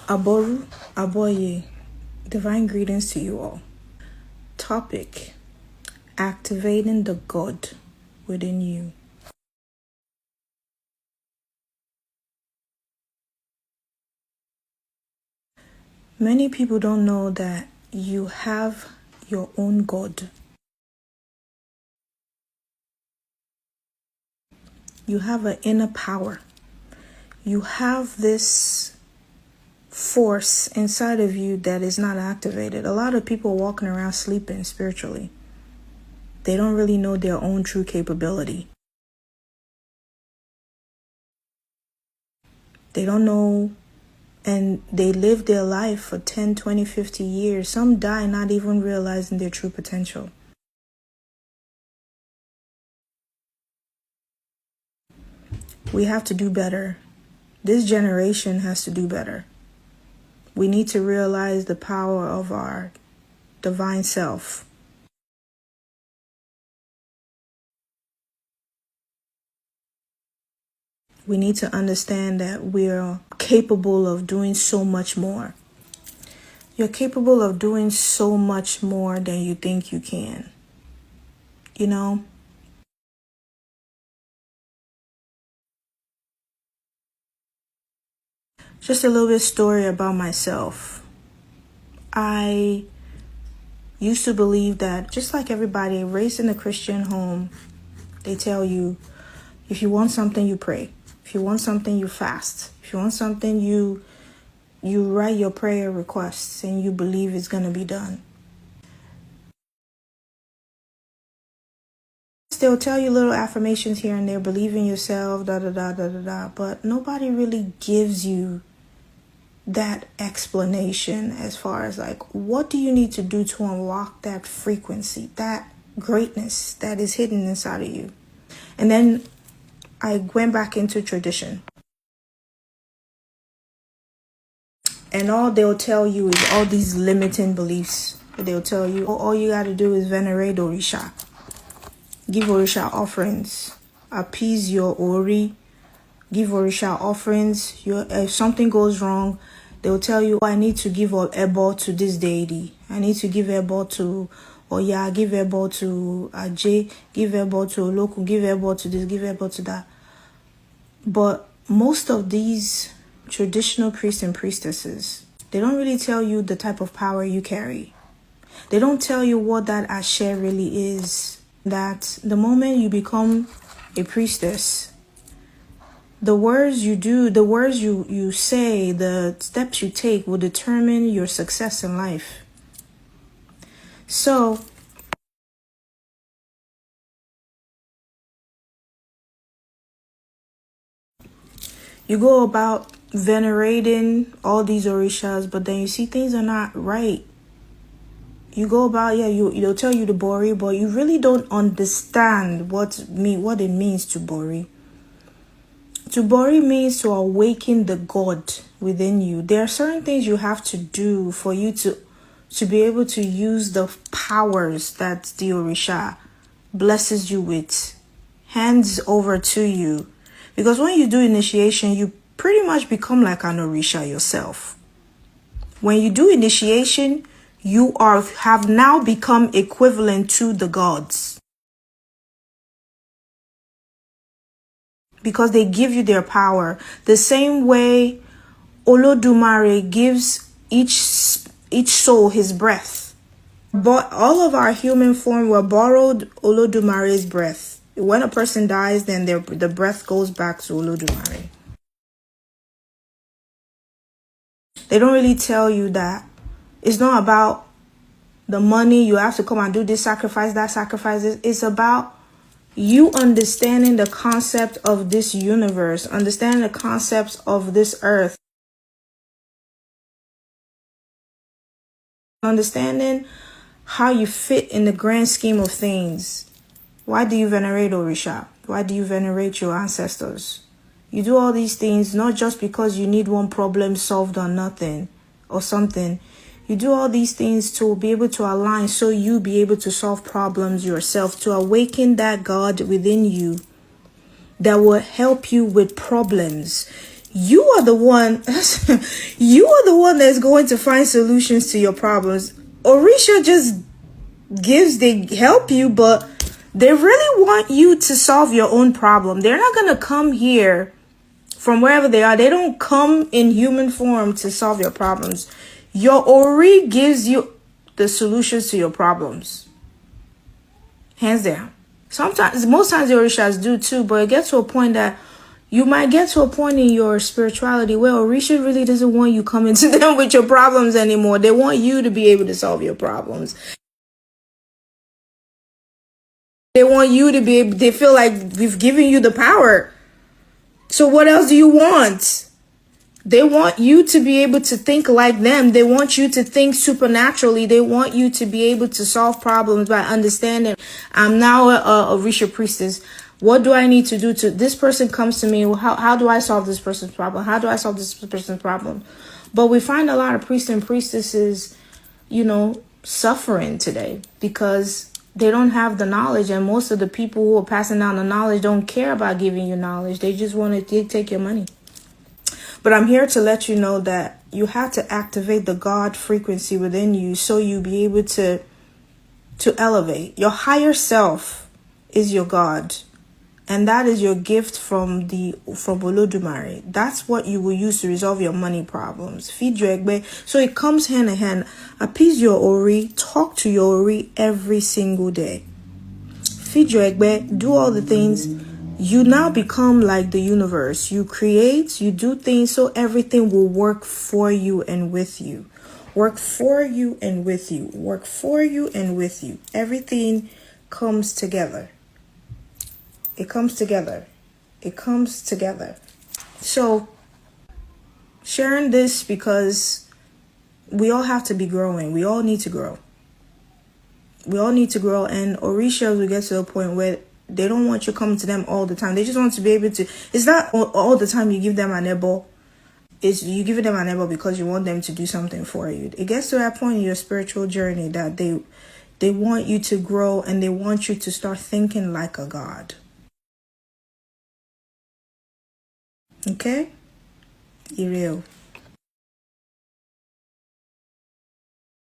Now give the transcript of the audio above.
Aboru, Aboye, divine greetings to you all. Topic: activating the God within you. Many people don't know that you have your own God. You have an inner power. You have this force inside of you that is not activated. A lot of people walking around sleeping spiritually. They don't really know their own true capability. They don't know, and they live their life for 10, 20, 50 years. Some die not even realizing their true potential. We have to do better. This generation has to do better. We need to realize the power of our divine self. We need to understand that we're capable of doing so much more. You're capable of doing so much more than you think you can. You know? Just a little bit story about myself. I used to believe that, just like everybody raised in a Christian home, they tell you, if you want something, you pray. If you want something, you fast. If you want something, you write your prayer requests and you believe it's going to be done. They'll tell you little affirmations here and there, believe in yourself, da da da da da da, but nobody really gives you that explanation as far as like, what do you need to do to unlock that frequency, that greatness that is hidden inside of you. And then I went back into tradition, and all they'll tell you is all these limiting beliefs. They'll tell you, all you got to do is venerate Orisha, give Orisha offerings, appease your Ori, give Orisha offerings. If something goes wrong, they'll tell you, I need to give Ebo to this deity. I need to give Ebo to Oya, give Ebo to Ajay, give Ebo to Oloku, give Ebo to this, give Ebo to that. But most of these traditional priests and priestesses, they don't really tell you the type of power you carry. They don't tell you what that Ashe really is. That the moment you become a priestess, the words you do, the words you say, the steps you take will determine your success in life. So, you go about venerating all these Orishas, but then you see things are not right. You go about, they'll tell you to Bori, but you really don't understand what it means to Bori. To Bori means to awaken the God within you. There are certain things you have to do for you to be able to use the powers that the Orisha blesses you with, hands over to you. Because when you do initiation, you pretty much become like an Orisha yourself. When you do initiation, you have now become equivalent to the gods. Because they give you their power. The same way Olodumare gives each soul his breath. But all of our human form were borrowed Olodumare's breath. When a person dies, then the breath goes back to Olodumare. They don't really tell you that it's not about the money, you have to come and do this sacrifice, that sacrifice. It's about you understanding the concept of this universe, understanding the concepts of this earth, understanding how you fit in the grand scheme of things. Why do you venerate Orisha? Why do you venerate your ancestors? You do all these things not just because you need one problem solved or nothing or something. You do all these things to be able to align so you be able to solve problems yourself, to awaken that God within you that will help you with problems. You are the one you are the one that's going to find solutions to your problems. Orisha just they help you, but they really want you to solve your own problem. They're not going to come here from wherever they are. They don't come in human form to solve your problems. Your Ori gives you the solutions to your problems. Hands down. Sometimes, most times the Orishas do too, but it gets to a point that you might get to a point in your spirituality where Orisha really doesn't want you coming to them with your problems anymore. They want you to be able to solve your problems. They want you to be able, they feel like we've given you the power. So what else do you want? They want you to be able to think like them. They want you to think supernaturally. They want you to be able to solve problems by understanding. I'm now a Orisha priestess. What do I need to do to, this person comes to me. How do I solve this person's problem? How do I solve this person's problem? But we find a lot of priests and priestesses, suffering today because they don't have the knowledge. And most of the people who are passing down the knowledge don't care about giving you knowledge. They just want to take your money. But I'm here to let you know that you have to activate the God frequency within you so you be able to elevate. Your higher self is your God. And that is your gift from Olodumare. That's what you will use to resolve your money problems. Feed your egbe. So it comes hand in hand. Appease your Ori. Talk to your Ori every single day. Feed your egbe. Do all the things. You now become like the universe. You create, you do things so everything will work for you and with you. Work for you and with you. Work for you and with you. Everything comes together. It comes together. It comes together. So, sharing this because we all have to be growing. We all need to grow. We all need to grow. And Orishas will get to a point where they don't want you coming to them all the time. They just want to be able to. It's not all the time you give them an ebo. It's you give them an ebo because you want them to do something for you. It gets to that point in your spiritual journey that they want you to grow and they want you to start thinking like a god. Okay? You're real.